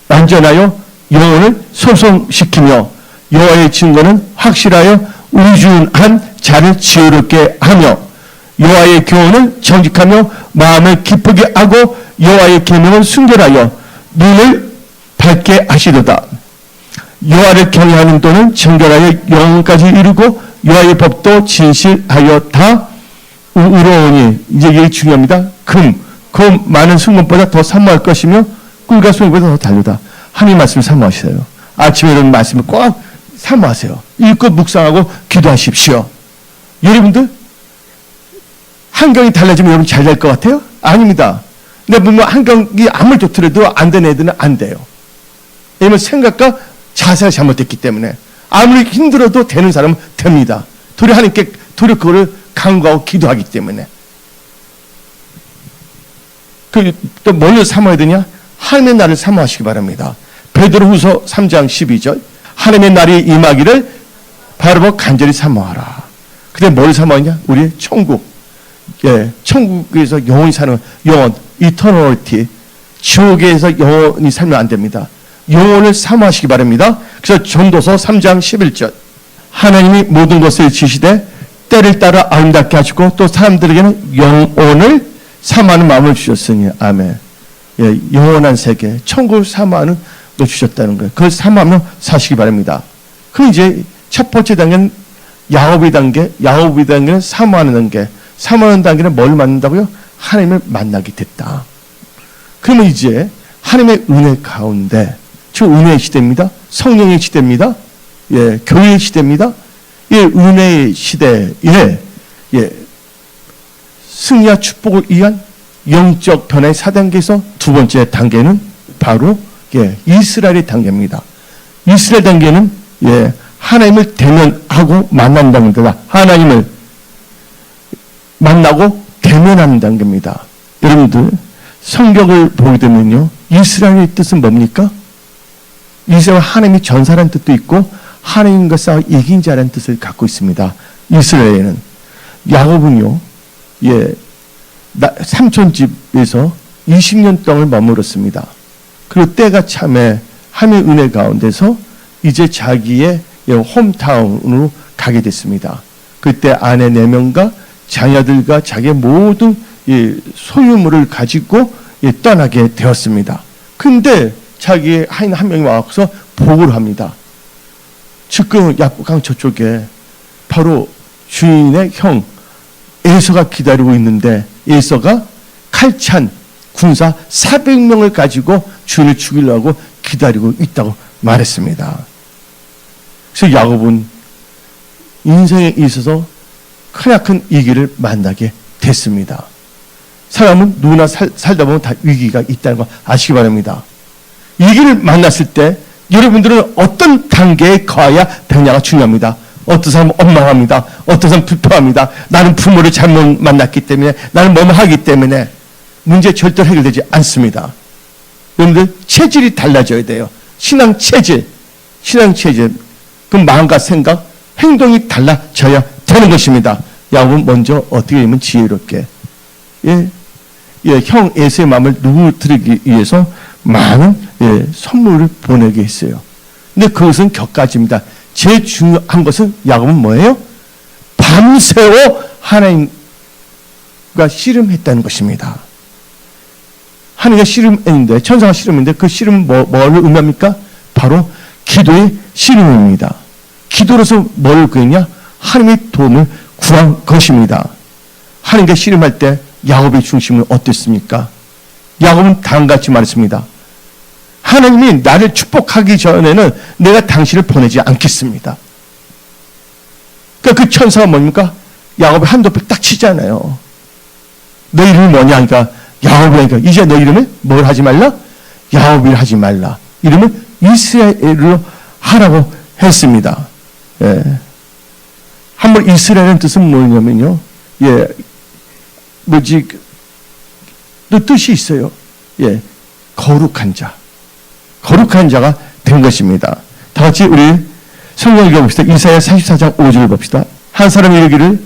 완전하여 영혼을 소송시키며 여호와의 증거는 확실하여 우준한 자를 지혜롭게 하며 여호와의 교훈은 정직하며 마음을 기쁘게 하고 여호와의 계명을 순결하여 눈을 밝게 하시도다. 여호와를 경외하는 도는 정결하여 영혼까지 이루고 여호와의 법도 진실하여 다 의로우니. 이제 이게 중요합니다. 금 많은 순금보다 더 사모할 것이며 꿀과 송이보다 더 달르다. 하나님 말씀을 사모하세요. 아침에 이런 말씀을 꼭 사모하세요. 읽고 묵상하고 기도하십시오. 여러분들 환경이 달라지면 여러분 잘 될 것 같아요? 아닙니다. 근데 뭐 환경이 아무리 좋더라도 안 되는 애들은 안 돼요. 왜냐면 생각과 자세가 잘못됐기 때문에. 아무리 힘들어도 되는 사람은 됩니다. 도리어 하나님께 도리어 그거를 간구하고 기도하기 때문에. 또 뭘 사모해야 되냐? 하나님의 날을 사모하시기 바랍니다. 베드로후서 3장 12절 하나님의 날이 임하기를 바라보고 간절히 사모하라. 근데 뭘 사모하냐? 우리의 천국. 예, 천국에서 영원히 사는 영원, 이터널티. 지옥에서 영원히 살면 안 됩니다. 영혼을 사모하시기 바랍니다. 그래서 전도서 3장 11절 하나님이 모든 것을 지시되 때를 따라 아름답게 하시고 또 사람들에게는 영혼을 사모하는 마음을 주셨으니 아멘. 예, 영원한 세계, 천국을 사모하는 걸 주셨다는 거예요. 그걸 사모하면 사시기 바랍니다. 그럼 이제 첫 번째 단계는 야곱의 단계는 사모하는 단계. 사모하는 단계는 뭘 만난다고요? 하나님을 만나게 됐다. 그러면 이제 하나님의 은혜 가운데, 즉 은혜의 시대입니다. 성령의 시대입니다. 예, 교회의 시대입니다. 예, 은혜의 시대에 예, 승리와 축복을 위한 영적 변화의 4단계에서 두 번째 단계는 바로 예, 이스라엘의 단계입니다. 이스라엘 단계는 예, 하나님을 대면하고 만난다는 겁니다. 하나님을 만나고 대면하는 단계입니다. 여러분들 성경을 보게 되면요, 이스라엘의 뜻은 뭡니까? 이스라엘 하나님이 전사라는 뜻도 있고 하나님과 싸워 이긴 자라는 뜻을 갖고 있습니다. 이스라엘은 야곱은요, 예, 삼촌 집에서 20년 동안 머물었습니다. 그리고 때가 참에 하나님의 은혜 가운데서 이제 자기의 홈타운으로 가게 됐습니다. 그때 아내 4명과 자녀들과 자기의 모든 소유물을 가지고 떠나게 되었습니다. 근데 자기의 하인 한 명이 와서 보고를 합니다. 지금 야복강 저쪽에 바로 주인의 형 에서가 기다리고 있는데 에서가 칼찬 군사 400명을 가지고 주인을 죽이려고 기다리고 있다고 말했습니다. 그래서 야곱은 인생에 있어서 크나큰 위기를 만나게 됐습니다. 사람은 누구나 살다 보면 다 위기가 있다는 거 아시기 바랍니다. 위기를 만났을 때 여러분들은 어떤 단계에 가야 되냐가 중요합니다. 어떤 사람은 원망합니다. 어떤 사람은 불평합니다. 나는 부모를 잘못 만났기 때문에, 나는 뭐뭐 하기 때문에 문제 절대로 해결되지 않습니다. 여러분들 체질이 달라져야 돼요. 신앙 체질. 그 마음과 생각, 행동이 달라져야 되는 것입니다. 야곱은 먼저 어떻게 하면 지혜롭게 형 에서의 마음을 누그러뜨리기 위해서 많은 선물을 보내게 했어요. 근데 그것은 격가지입니다. 제일 중요한 것은 야곱은 뭐예요? 밤새워 하나님과 씨름했다는 것입니다. 하나님과 씨름했는데, 천사가 씨름했는데 그 씨름은 뭘 의미합니까? 바로 기도의 씨름입니다. 기도로서 뭘 구했냐? 하나님의 도움을 구한 것입니다. 하나님과 씨름할 때 야곱의 중심은 어땠습니까? 야곱은 다음같이 말했습니다. 하나님이 나를 축복하기 전에는 내가 당신을 보내지 않겠습니다. 그러니까 그 천사가 뭡니까? 야곱의 한도를 딱 치잖아요. 너 이름이 뭐냐 하니까 야곱이니까 이제 너 이름을 뭘 하지 말라? 야곱이라 하지 말라. 이름을 이스라엘로 하라고 했습니다. 예. 한번 이스라엘의 뜻은 뭐냐면요. 예. 또 뜻이 있어요. 예. 거룩한 자. 거룩한 자가 된 것입니다. 다 같이 우리 성경 읽어봅시다. 이사야 44장 5절 봅시다. 한 사람이 이르기를,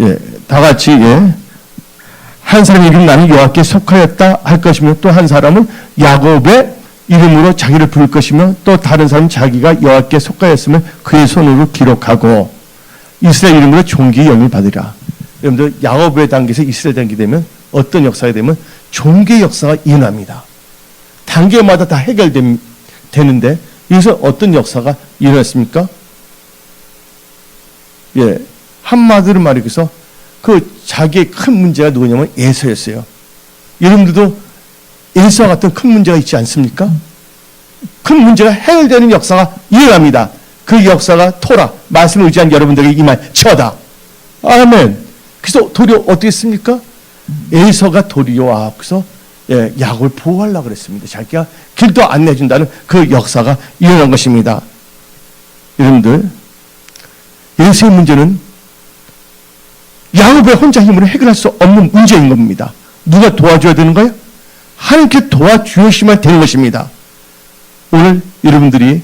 예, 다 같이, 예. 한 사람이 이르기를 나는 여호와께 속하였다 할 것이며, 또 한 사람은 야곱의 이름으로 자기를 부를 것이며, 또 다른 사람은 자기가 여호와께 속하였으면 그의 손으로 기록하고 이스라엘 이름으로 존귀의 영을 받으라. 여러분들 야곱의 단계에서 이스라엘 단계 되면 어떤 역사가 되면 존귀의 역사가 일어납니다. 단계마다 다 해결되는데 여기서 어떤 역사가 일어났습니까? 예, 한마디로 말해서 그 자기의 큰 문제가 누구냐면 에서였어요. 여러분들도 에서와 같은 큰 문제가 있지 않습니까? 큰 문제가 해결되는 역사가 일어납니다. 그 역사가 토라, 말씀을 의지한 여러분들에게 임할지어다. 아멘. 그래서 도리어 어떻게 했습니까? 에서가 도리어 앞서 야곱을 보호하려고 그랬습니다. 자기가 길도 안 내준다는 그 역사가 일어난 것입니다. 여러분들, 에서의 문제는 야곱의 혼자 힘으로 해결할 수 없는 문제인 겁니다. 누가 도와줘야 되는 거예요? 하나님께 도와주시면 되는 것입니다. 오늘 여러분들이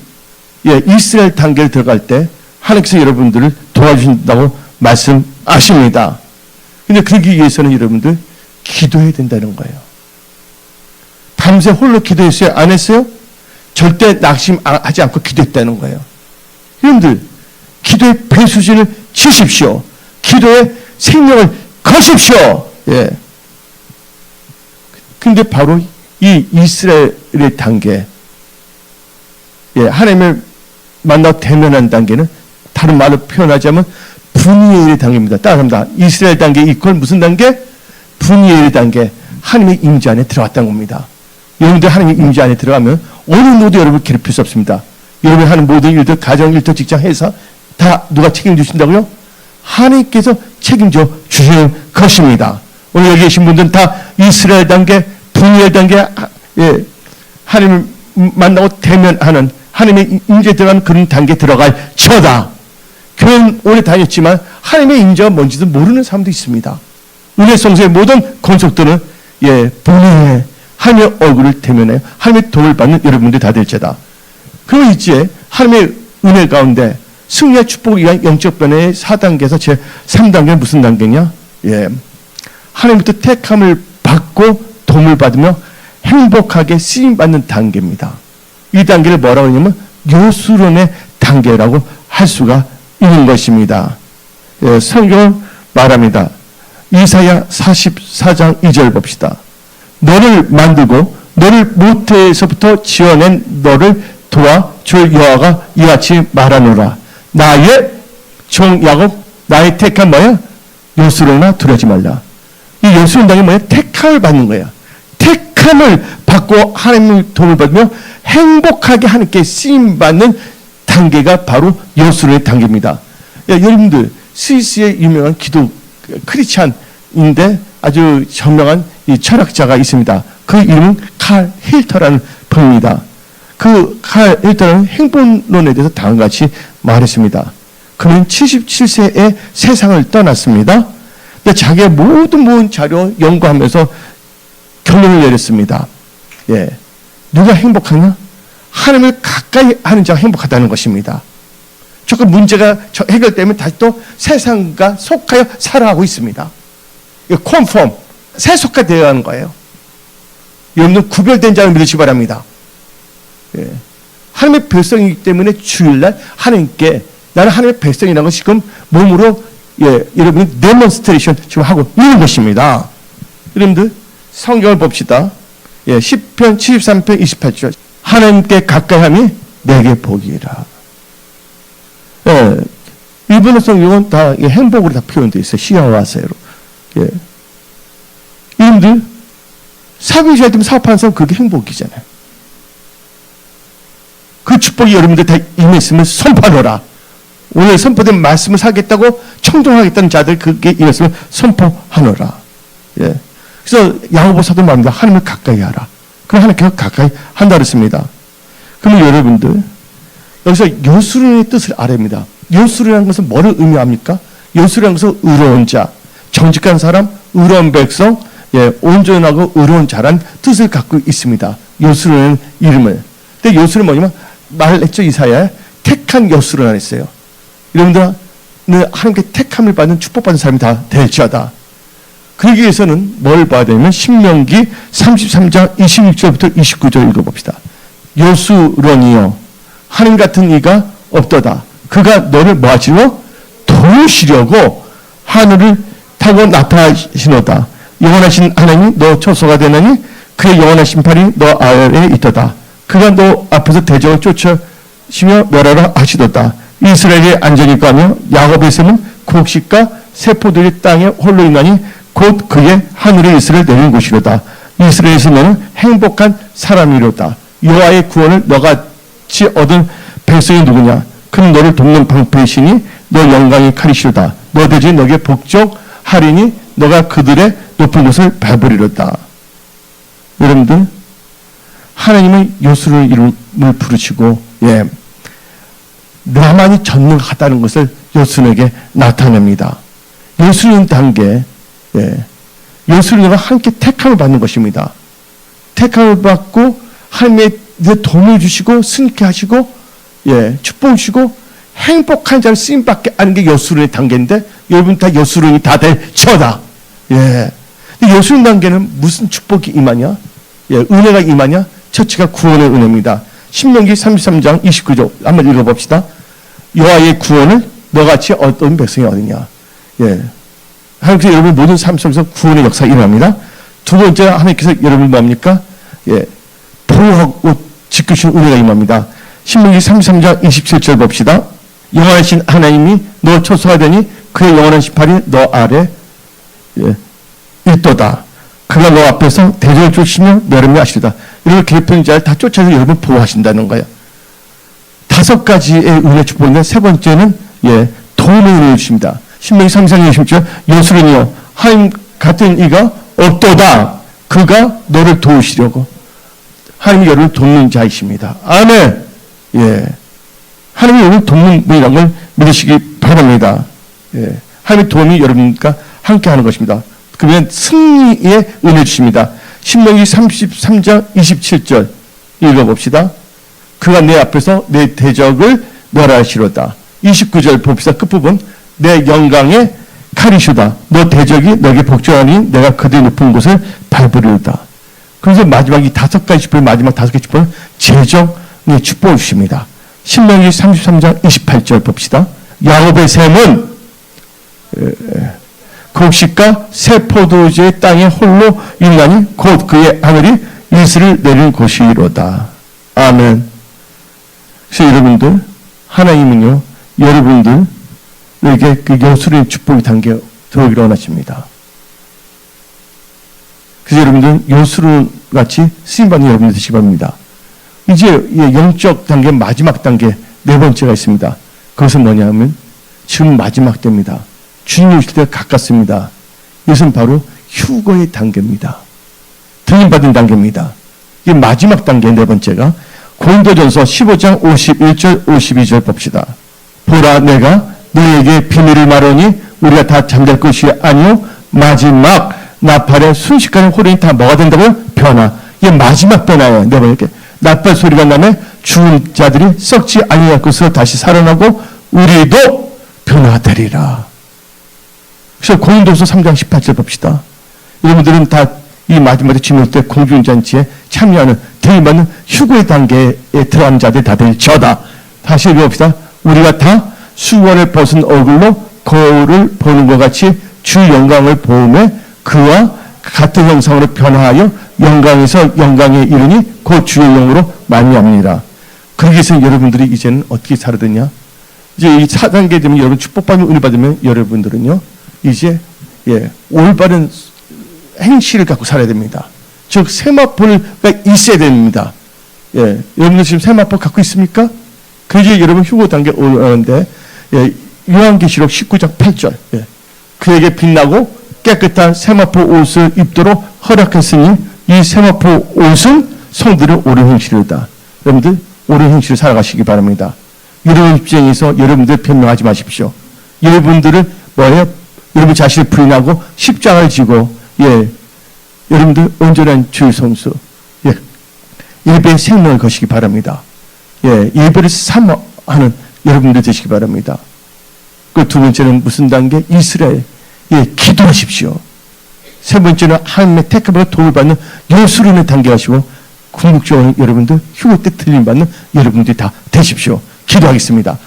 이스라엘 단계를 들어갈 때 하나님께서 여러분들을 도와주신다고 말씀하십니다. 근데 그러기 위해서는 여러분들 기도해야 된다는 거예요. 밤새 홀로 기도했어요? 안 했어요? 절대 낙심하지 않고 기도했다는 거예요. 여러분들 기도의 배수진을 치십시오. 기도의 생명을 거십시오. 예. 근데 바로 이 이스라엘의 단계, 예, 하나님을 만나 대면한 단계는 다른 말로 표현하자면 분이엘의 단계입니다. 따라합니다. 이스라엘 단계 이퀄 무슨 단계? 분이엘의 단계. 하나님의 임재 안에 들어갔다는 겁니다. 여러분들 하나님의 임재 안에 들어가면 어느 누구도 여러분을 괴롭힐 수 없습니다. 여러분이 하는 모든 일들, 가정, 일터, 직장, 회사 다 누가 책임져 주신다고요? 하나님께서 책임져 주시는 것입니다. 오늘 여기 계신 분들은 다 이스라엘 단계, 분이엘 단계, 예, 하나님을 만나고 대면하는 하나님의 임재에 들어가는 그런 단계에 들어갈 처다. 교회는 오래 다녔지만 하나님의 임재가 뭔지도 모르는 사람도 있습니다. 은혜성소의 모든 권속들은 예, 본인의 하나님의 얼굴을 대면하여 하나님의 도움을 받는 여러분들이 다 될지다. 그럼 이제 하나님의 은혜 가운데 승리와 축복을 위한 영적 변화의 4단계에서 제 3단계는 무슨 단계냐? 예, 하나님부터 택함을 받고 도움을 받으며 행복하게 쓰임받는 단계입니다. 이 단계를 뭐라고 하냐면 요술론의 단계라고 할 수가 있는 것입니다. 예, 성경은 말합니다. 이사야 44장 2절 봅시다. 너를 만들고 너를 모태에서부터 지어낸 너를 도와줄 여호와가 이같이 말하노라. 나의 종 야곱 나의 택한 뭐야? 요술로나 두려지 말라. 이 요술은 당연히 뭐야? 택함을 받는 거야. 택함을 받고 하나님의 도움을 받으며 행복하게 하나님께 쓰임받는 단계가 바로 요술의 단계입니다. 야, 여러분들 스위스의 유명한 기독 크리스찬인데 아주 현명한 이 철학자가 있습니다. 그 이름은 칼 힐터라는 분입니다. 그 칼 힐터는 행복론에 대해서 다음과 같이 말했습니다. 그는 77세에 세상을 떠났습니다. 근데 자기의 모든 자료 연구하면서 결론을 내렸습니다. 예, 누가 행복하냐? 하나님을 가까이 하는 자가 행복하다는 것입니다. 조금 문제가 해결되면 다시 또 세상과 속하여 살아가고 있습니다. 컨폼, 세속화되어 가는 거예요. 여러분들 구별된 자를 믿으시기 바랍니다. 예. 하나님의 백성이기 때문에 주일날 하나님께 나는 하나님의 백성이라는 것이 지금 몸으로 예, 여러분이 데몬스트레이션 지금 하고 있는 것입니다. 여러분들 성경을 봅시다. 예, 10편 73편 28절 하나님께 가까이함이 내게 복이라. 예, 일본어 성경은 다 행복으로 다 표현되어 있어요. 시야와세로. 예. 여러분들 사업이 잘 되면 사업하는 사람 그게 행복이잖아요. 그 축복이 여러분들 다 임했으면 선포하노라. 오늘 선포된 말씀을 사겠다고 청종하겠다는 자들 그게 임했으면 선포하노라. 예. 그래서 야고보 사도 말합니다. 하나님을 가까이 하라. 그럼 하나님께서 가까이 한다 그랬습니다. 그러면 여러분들 여기서 요술의 뜻을 알아야 합니다. 요술이라는 것은 뭐를 의미합니까? 요술이라는 것은 의로운 자, 정직한 사람, 의로운 백성, 예, 온전하고 의로운 자란 뜻을 갖고 있습니다. 요술이라는 이름을. 근데 요술은 뭐냐면 말했죠. 이사야에 택한 요술을 했어요. 여러분들은 하나님께 택함을 받는 축복받은 사람이 다 될지어다. 그러기 위해서는 뭘 봐야 되냐면 신명기 33장 26절부터 29절 읽어봅시다. 요술론이요 하나님 같은 이가 없도다. 그가 너를 뭐하시려? 도우시려고 하늘을 타고 나타나시노다. 영원하신 하나님이 너 처소가 되나니 그의 영원한 심판이 너 아래에 있도다. 그가 너 앞에서 대적을 쫓으시며 멸하라 하시도다. 이스라엘의 안전이 있다며 야곱의 샘은 곡식과 세포들이 땅에 홀로 있나니 곧 그의 하늘의 이슬을 내린 곳이로다. 이스라엘에서 너는 행복한 사람이로다. 여호와의 구원을 너같이 얻은 백성이 누구냐? 그는 너를 돕는 방패이시니 너 영광의 칼이시로다. 너 대지 너에게 복종하리니 너가 그들의 높은 곳을 밟으리로다. 여러분들 하나님의 요술의 이름을 부르시고 예, 나만이 전능하다는 것을 요술에게 나타냅니다. 요술은 단계 예, 요술은 함께 택함을 받는 것입니다. 택함을 받고 하나님의 도움을 주시고 승리케 하시고 예, 축복 주시고 행복한 자를 쓰임받게 하는 게 요술의 단계인데 여러분 다 요술이 다 될 처다. 예. 요술 단계는 무슨 축복이 임하냐? 예, 은혜가 임하냐? 첫째가 구원의 은혜입니다. 신명기 33장 29절 한번 읽어봅시다. 여호와의 구원을 너같이 어떤 백성이 얻으냐? 예. 하나님께서 여러분 모든 삶 속에서 구원의 역사가 일어납니다. 두 번째 하나님께서 여러분 뭡니까? 예, 보호하고 지키시는 은혜가 임합니다. 신명기 33장 27절 봅시다. 영원하신 하나님이 너 초소하더니 그의 영원한 심판이 너 아래 있도다. 그가 너 앞에서 대적을 쫓으며 여러분이 아시리다. 이런 계편자를 다 쫓아서 여러분 보호하신다는 거예요. 5가지의 은혜 축복인데 세 번째는 도움의 은혜를 주십니다. 신명기 33장 20절 요술은요 하나님 같은 이가 없도다. 그가 너를 도우시려고. 하나님이 여러분을 돕는 자이십니다. 아멘. 하나님이 여러분을 돕는 분이라는 걸 믿으시기 바랍니다. 하나님의 도움이 여러분과 함께 하는 것입니다. 그러면 승리의 은혜 주십니다. 신명기 33장 27절 읽어봅시다. 그가 내 앞에서 내 대적을 멸하시로다. 29절 봅시다. 끝부분. 내 영광의 칼이시다. 너 대적이 너에게 복종하니 내가 그들의 높은 곳을 밟으리로다. 그래서 마지막 이 5가지 축복, 마지막 5가지 축복은 재정의 축복을 주십니다. 신명기 33장 28절 봅시다. 야곱의 샘은 곡식과 새 포도주의 땅에 홀로 있나니 곧 그의 하늘이 이슬을 내리는 곳이로다. 아멘. 그래서 여러분들 하나님은요 여러분들에게 그 여수의 축복이 담겨 들어오기를 원하십니다. 그래서 여러분들 요수로 같이 쓰임받는 여러분들 되시기 바랍니다. 이제 영적 단계 마지막 단계 네 번째가 있습니다. 그것은 뭐냐면 지금 마지막 때입니다. 주님 오실 때가 가깝습니다. 이것은 바로 휴거의 단계입니다. 들림받은 단계입니다. 이게 마지막 단계 네 번째가 고린도전서 15장 51절 52절 봅시다. 보라 내가 너에게 비밀을 말하니 우리가 다 잠잘 것이 아니요 마지막 나팔의 순식간에 호련이 다 뭐가 된다고요? 변화. 이게 마지막 변화예요. 네 번째 나팔 소리가 나면 죽은 자들이 썩지 아니할 것으로 다시 살아나고 우리도 변화되리라. 그래서 고린도서 3장 18절 봅시다. 여러분들은 다 이 마지막에 주님 때 공중잔치에 참여하는 들림받는 휴거의 단계에 들어간 자들이 다 될 저다. 다시 읽어봅시다. 우리가 다 수건을 벗은 얼굴로 거울을 보는 것 같이 주 영광을 보며 그와 같은 형상으로 변화하여 영광에서 영광에 이르니 곧 주의 영으로 말미암니라. 그러기 위해서 여러분들이 이제는 어떻게 살아야 되냐? 이제 이 4단계 되면 여러분 축복받으면 은혜 받으면 여러분들은요 이제 올바른 행실을 갖고 살아야 됩니다. 즉 세마포가 있어야 됩니다. 여러분들 지금 세마포 갖고 있습니까? 그래서 여러분 휴거 단계 오는데 요한계시록 19장 8절 그에게 빛나고 깨끗한 세마포 옷을 입도록 허락했으니 이 세마포 옷은 성들의 옳은 행실이다. 여러분들 옳은 행실을 살아가시기 바랍니다. 여러분 입장에서 여러분들 변명하지 마십시오. 여러분들은 뭐예요? 여러분 자신을 부인하고 십자가를 지고 여러분들 온전한 주의 성수 예배의 생명을 거시기 바랍니다. 예배를 사모하는 여러분들 되시기 바랍니다. 그 두 번째는 무슨 단계? 이스라엘 기도하십시오. 세 번째는 하나님의 택함으로 도움을 받는 요술인의 단계 하시고 궁극적으로 여러분들 휴거 때 틀림받는 여러분들이 다 되십시오. 기도하겠습니다.